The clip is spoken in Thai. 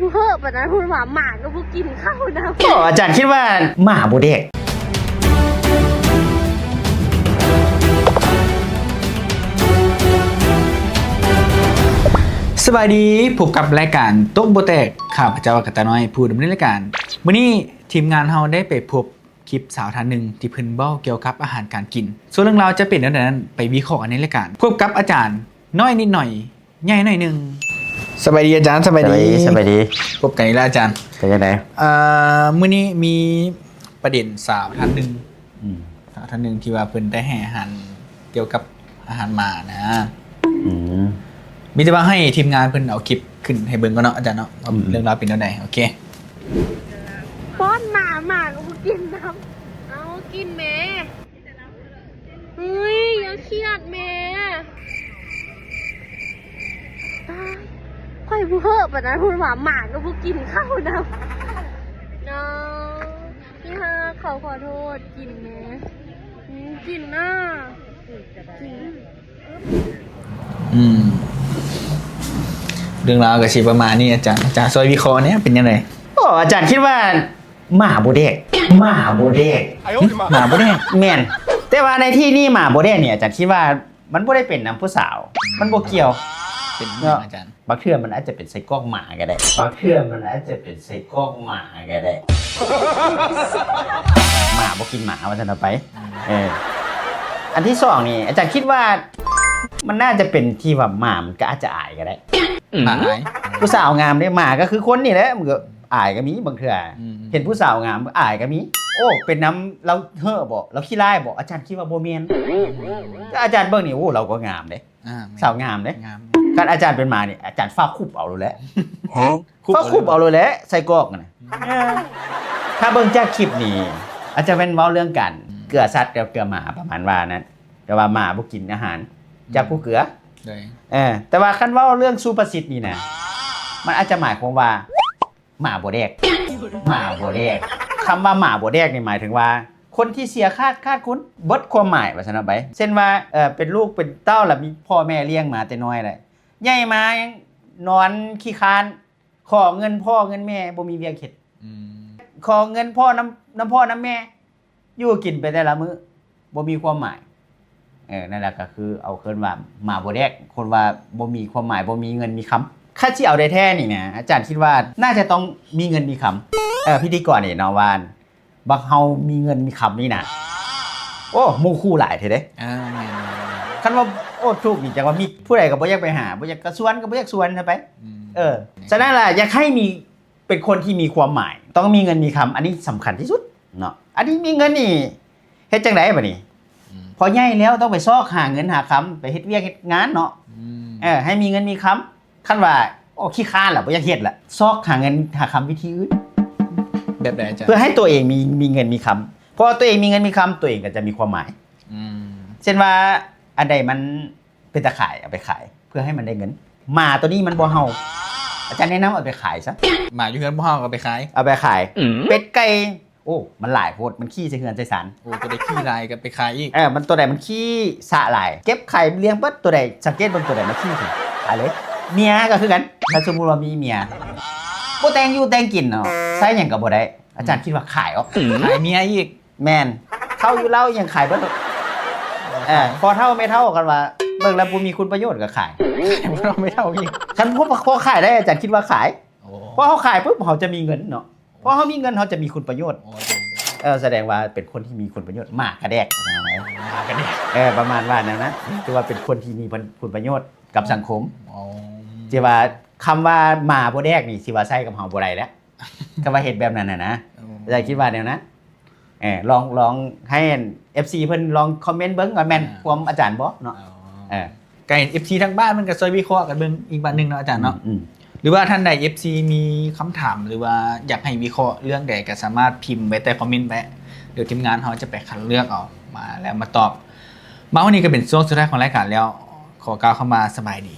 ผู้เฮอะปะนะพูดว่าหมาก็ผู้กินข้าวนะอาจารย์คิดว่าหมาบ่เด็กสบายดีพบกับรายการโต๊ะโบแตกข้าพเจ้ากตาน้อยผู้ดำเนินรายการมื้อนี้ทีมงานเฮาได้ไปพบคลิปสาวท่านหนึ่งที่เพิ่นเว้าเกี่ยวกับอาหารการกินส่วนเรื่องราวจะเป็นแนวนั้นไปวิเคราะห์กันในรายการพบกับอาจารย์น้อยนิดหน่อยใหญ่หน่อยนึงสบายดีอาจารย์สบายดีพบกันอีกแล้วอาจารย์เป็นยังไงมื้อนี้มีประเด็นสาวท่านหนึ่งที่ว่าเพิ่นได้ให้อาหารเกี่ยวกับอาหารหมานะมีแต่ว่าให้ทีมงานเพิ่นเอาคลิปขึ้นให้เบิ่งก่อนเนาะอาจารย์เนาะเรื่องราวเป็นจังได๋โอเคป้อนหมาก็ผู้กินนะเอากินแม่เฮ้ยอย่าเครียดแม่ค่อยผู้เฮอะปะนะพูดว่าหมาก็ผู้กินข้าวนะน้องพี่ฮะขอโทษกินแม่กินหน้ากินเรื่องราวก็สิประมาณนี้อาจารย์ซอยวิเคราะห์เนี่ยเป็นยังไงอาจารย์คิดว่าหมาบ่เด็กแม่นแต่ว่าในที่นี่หมาบ่เด็กเนี่ยอาจารย์คิดว่ามันบ่ได้เป็นน้ำผู้สาวมันบ่เกี่ยวเป็นอาจารย์บางเทื่อมันอาจจะเป็นไส้กรอกหมาก็ได้หมาบ่กินหมาว่าซั่นเอาไปอันที่สองนี่อาจารย์คิดว่ามันน่าจะเป็นที่ว่าหมามันก็อาจจะอายก็ได้อายผู้สาวงามได้หมาก็คือคนนี่แหละมันก็อายก็มีบางเทื่อเห็นผู้สาวงามอายก็มีโอ้เป็นน้ำเราเฮ้อบ่เราขี้ร้ายบ่อาจารย์คิดว่าบ่แม่นอาจารย์เบิ่งนี่โอ้เราก็งามเด้สาวงามเด้การอาจารย์เป็นหมานี่อาจารย์ฟ้าคุบเอาเลยแหละฟ้าคุบเอาเลยแหละใส่กรอกน่ะถ้าเบิ่งจากคลิปนี่อาจจะเป็นเว้าเรื่องกันเกลือสัตว์กับเกลือหมาประมาณว่านั้นแต่ว่าหมาบ่กินอาหารจากผู้เกลือแต่ว่าคันเว้าเรื่องสุภาษิตนี่นะมันอาจจะหมายความว่าหมาบ่แดกคำว่าหมาบ่แดกนี่หมายถึงว่าคนที่เสียคาดคุณเบิดความหมายว่าซั่นเอาไปเช่นว่าเป็นลูกเป็นเต้าแล้วมีพ่อแม่เลี้ยงมาแต่น้อยแหละใหญ่มายังนอนขี้คานขอเงินพ่อเงินแม่บ่มีเวียงเข็ดขอเงินพ่อน้ำพ่อน้ำแม่อยู่กินไปแต่ละมื้อบ่มีความหมายนั่นแหละก็คือเอาเคินว่าหมาบ่แดกคนว่าบ่มีความหมายบ่มีเงินมีคำค่าที่เอาได้แท้นี่นะอาจารย์คิดว่าน่าจะต้องมีเงินมีคำพิธีกรนี่เนาะว่าบักเฮามีเงินมีคำนี่นะโอ้หมู่คู่หลายเท่เด้คันว่าโอ้ทุกนี่จังว่ามีผู้ใดก็บ่อยากไปหาบ่อยากกระสวนก็บ่อยากสวนไปฉะนั้นล่ะอยากให้มีเป็นคนที่มีความหมายต้องมีเงินมีคำอันนี้สำคัญที่สุดเนาะอันนี้มีเงินนี่เฮ็ดจังได๋บัดนี้พอใหญ่แล้วต้องไปซอกหาเงินหาคำไปเฮ็ดเวียกเฮ็ดงานเนาะให้มีเงินมีคำคันว่าโอ้ขี้ค้านล่ะบ่อยากเฮ็ดล่ะซอกหาเงินหาคำวิธีอื่นแบบไหนอาจารย์เพื่อให้ตัวเองมีเงินมีคำพอตัวเองมีเงินมีคำตัวเองก็จะมีความหมายเช่นว่าอันใดมันเป็นตะขายเอาไปขายเพื่อให้มันได้เงินหมาตัวนี้มันบ่เฮาอาจารย์แนะนำเอาไปขายซะหมาอยู่เงินบ่เฮาเอาไปขายเป็ดไก่โอ้มันหลายโพดมันขี้ใส่เฮือนใส่ศาลโอ้ตัวใดขี้ลายก็ไปขายอีกมันตัวใดมันขี้สะหลายเก็บไข่เลี้ยงเบิดตัวใดสังเกตบนตัวใดมันขี้สิขายเลยเมียก็คือกันถ้าสมมุติว่ามีเมียบ่แต่งอยู่แต่งกินเนาะใช้หยังก็บ่ได้อาจารย์คิดว่าขายออกขายเมียอีกแม่นเข้าอยู่เล่ายังขายเบิดพอเท่าไม่เท่ากันว่าเบิ่งแล้วบ่มีคุณประโยชน์ก็ขายเราไม่เท่าอีกฉันพอขายได้อาจารย์คิดว่าขายเพราะเขาขายปุ๊บเขาจะมีเงินเนาะเพราะเขามีเงินเขาจะมีคุณประโยชน์แสดงว่าเป็นคนที่มีคุณประโยชน์หมากกระแดกประมาณว่านั้นนะคือว่าเป็นคนที่มีคุณประโยชน์กับสังคมที่ว่าคำว่าหมาบ่แดกนี่สิว่าใช้กับเฮาบ่ได้แล้วก็ว่าเฮ็ดแบบนั้นน่ะนะอาจารย์คิดว่าแนวนั้นลองให้ FC เพิ่นลองคอมเมนต์เบิ่งว่าแม่นความอาจารย์บ่เนาะไก่ FC ทั้งบ้านมันก็ซอยวิเคราะห์กันเบิ่งอีกบัดนึงเนาะอาจารย์เนาะหรือว่าท่านใด FC มีคำถามหรือว่าอยากให้วิเคราะห์เรื่องใดก็สามารถพิมพ์ไว้ใต้คอมเมนต์ไว้เดี๋ยวทีมงานเขาจะไปคัดเลือกออกมาแล้วมาตอบมาวันนี้ก็เป็นช่วงสุดท้ายของรายการแล้วขอกล่าวเข้ามาสบายดี